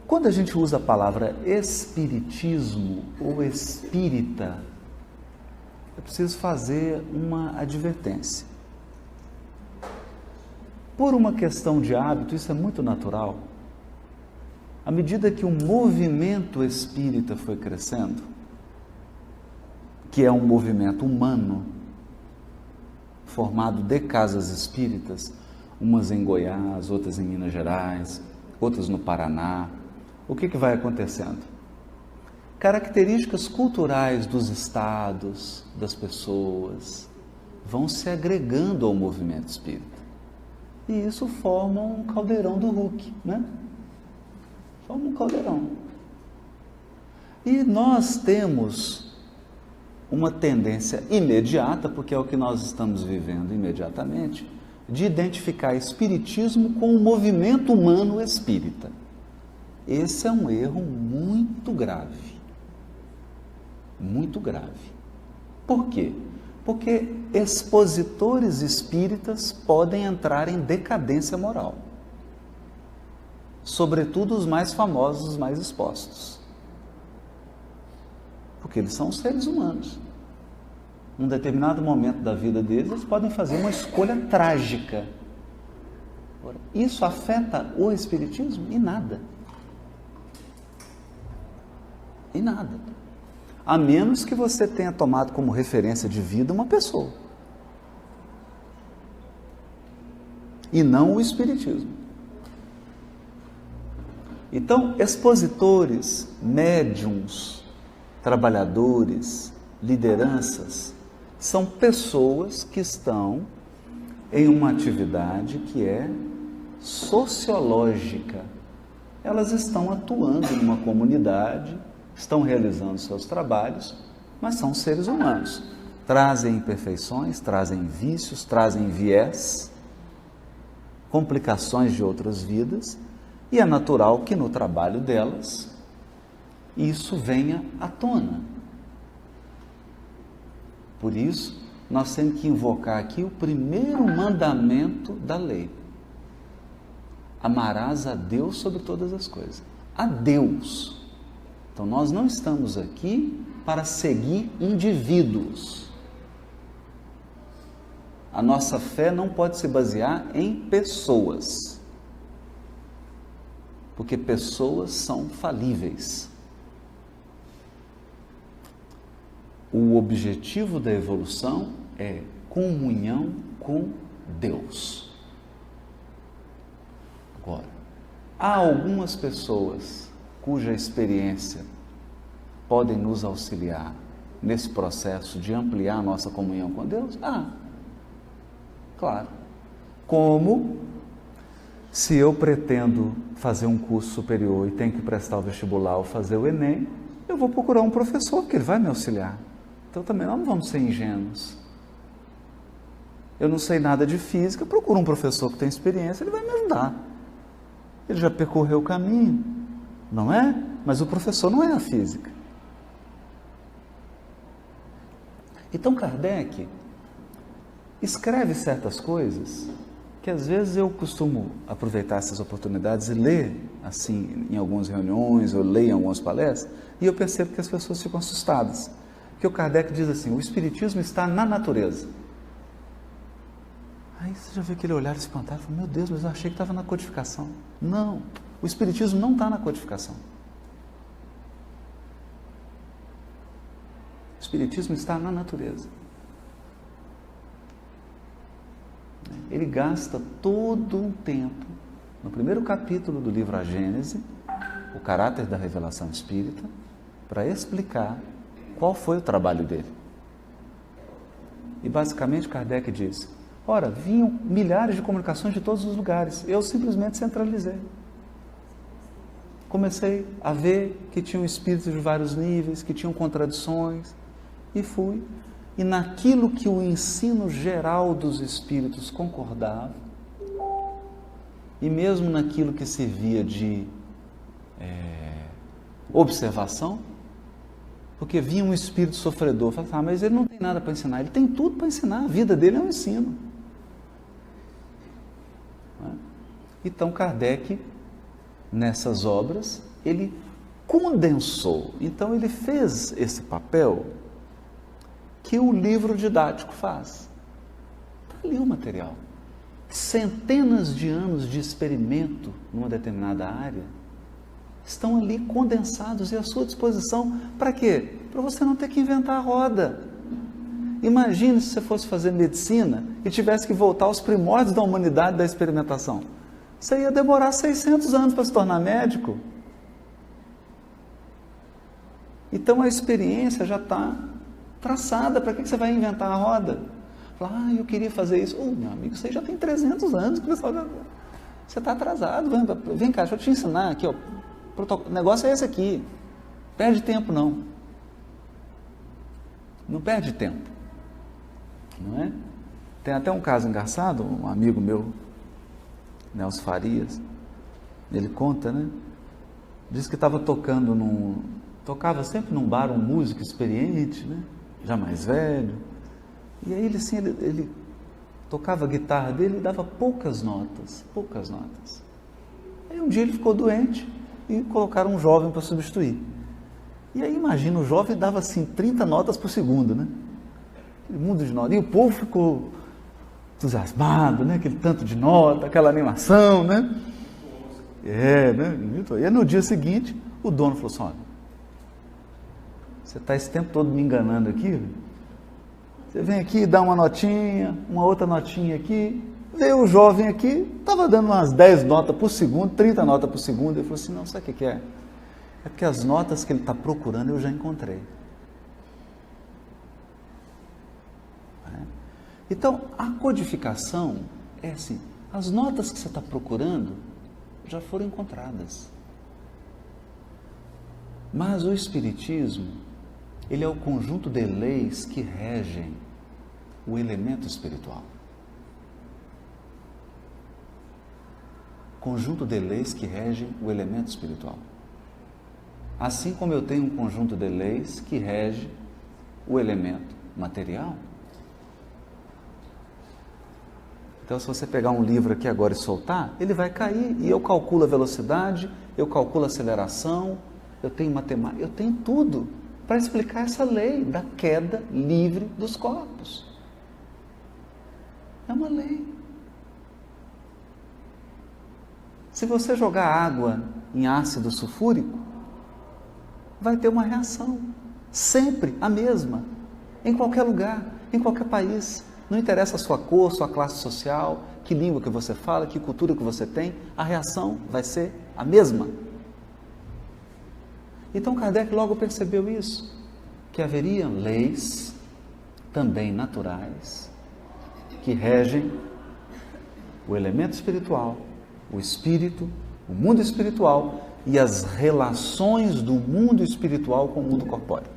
Quando a gente usa a palavra espiritismo ou espírita, eu preciso fazer uma advertência. Por uma questão de hábito, isso é muito natural. À medida que o movimento espírita foi crescendo, que é um movimento humano, formado de casas espíritas, umas em Goiás, outras em Minas Gerais, outras no Paraná, o que vai acontecendo? Características culturais dos estados, das pessoas, vão se agregando ao movimento espírita. E isso forma um caldeirão do Hulk, né? Forma um caldeirão. E nós temos uma tendência imediata, porque é o que nós estamos vivendo imediatamente, de identificar espiritismo com o movimento humano espírita. Esse é um erro muito grave. Muito grave. Por quê? Porque expositores espíritas podem entrar em decadência moral. Sobretudo os mais famosos, os mais expostos. Porque eles são seres humanos. Num determinado momento da vida deles, eles podem fazer uma escolha trágica. Isso afeta o espiritismo? Em nada. Em nada. A menos que você tenha tomado como referência de vida uma pessoa. E não o espiritismo. Então, expositores, médiums, trabalhadores, lideranças, são pessoas que estão em uma atividade que é sociológica. Elas estão atuando numa comunidade, estão realizando seus trabalhos, mas são seres humanos. Trazem imperfeições, trazem vícios, trazem viés, complicações de outras vidas, e é natural que no trabalho delas isso venha à tona. Por isso, nós temos que invocar aqui o primeiro mandamento da lei. Amarás a Deus sobre todas as coisas. A Deus. Então, nós não estamos aqui para seguir indivíduos. A nossa fé não pode se basear em pessoas. Porque pessoas são falíveis. O objetivo da evolução é comunhão com Deus. Agora, há algumas pessoas cuja experiência podem nos auxiliar nesse processo de ampliar a nossa comunhão com Deus? Claro. Como se eu pretendo fazer um curso superior e tenho que prestar o vestibular ou fazer o Enem, eu vou procurar um professor que ele vai me auxiliar. Então também nós não vamos ser ingênuos. Eu não sei nada de física, procuro um professor que tem experiência, ele vai me ajudar. Ele já percorreu o caminho, não é? Mas o professor não é a física. Então Kardec escreve certas coisas que às vezes eu costumo aproveitar essas oportunidades e ler, assim, em algumas reuniões, ou ler em algumas palestras, e eu percebo que as pessoas ficam assustadas. Porque o Kardec diz assim, o Espiritismo está na natureza. Aí você já vê aquele olhar espantado, fala, meu Deus, mas eu achei que estava na codificação. Não, o Espiritismo não está na codificação. O Espiritismo está na natureza. Ele gasta todo um tempo, no primeiro capítulo do livro A Gênese, o caráter da revelação espírita, para explicar qual foi o trabalho dele. E basicamente Kardec diz, ora, vinham milhares de comunicações de todos os lugares, eu simplesmente centralizei. Comecei a ver que tinham espíritos de vários níveis, que tinham contradições, e fui. E naquilo que o ensino geral dos espíritos concordava, e mesmo naquilo que servia de observação, porque vinha um espírito sofredor, falava, mas ele não tem nada para ensinar, ele tem tudo para ensinar, a vida dele é um ensino. Então Kardec, nessas obras, ele condensou. Então ele fez esse papel que o livro didático faz. Está ali o material. Centenas de anos de experimento numa determinada área estão ali condensados e à sua disposição. Para quê? Para você não ter que inventar a roda. Imagine se você fosse fazer medicina e tivesse que voltar aos primórdios da humanidade da experimentação. Você ia demorar 600 anos para se tornar médico. Então a experiência já está traçada. Para que você vai inventar a roda? Fala, eu queria fazer isso. Meu amigo, isso aí já tem 300 anos. Você está atrasado. Vem cá, deixa eu te ensinar aqui. Ó. O negócio é esse aqui. Perde tempo não. Não perde tempo. Não é? Tem até um caso engraçado, um amigo meu, Nelson Farias, ele conta, né? Diz que estava tocava sempre num bar um músico experiente, né? Já mais velho. E aí ele tocava a guitarra dele e dava poucas notas. Aí um dia ele ficou doente e colocaram um jovem para substituir. E aí imagina, o jovem dava assim 30 notas por segundo, né? Aquele mundo de notas. E o povo ficou entusiasmado, né? Aquele tanto de nota, aquela animação, né? Né? E aí no dia seguinte, o dono falou assim, olha, você está esse tempo todo me enganando aqui, você vem aqui, dá uma notinha, uma outra notinha aqui, veio o jovem aqui, estava dando umas 10 notas por segundo, 30 notas por segundo, ele falou assim, não, sabe o que é? É porque as notas que ele está procurando eu já encontrei. Então, a codificação é assim, as notas que você está procurando já foram encontradas. Mas o Espiritismo, ele é o conjunto de leis que regem o elemento espiritual. Conjunto de leis que regem o elemento espiritual. Assim como eu tenho um conjunto de leis que rege o elemento material. Então, se você pegar um livro aqui agora e soltar, ele vai cair e eu calculo a velocidade, eu calculo a aceleração, eu tenho matemática, eu tenho tudo para explicar essa lei da queda livre dos corpos. É uma lei. Se você jogar água em ácido sulfúrico, vai ter uma reação, sempre a mesma, em qualquer lugar, em qualquer país. Não interessa a sua cor, sua classe social, que língua que você fala, que cultura que você tem, a reação vai ser a mesma. Então Kardec logo percebeu isso, que haveriam leis, também naturais, que regem o elemento espiritual, o espírito, o mundo espiritual e as relações do mundo espiritual com o mundo corpóreo.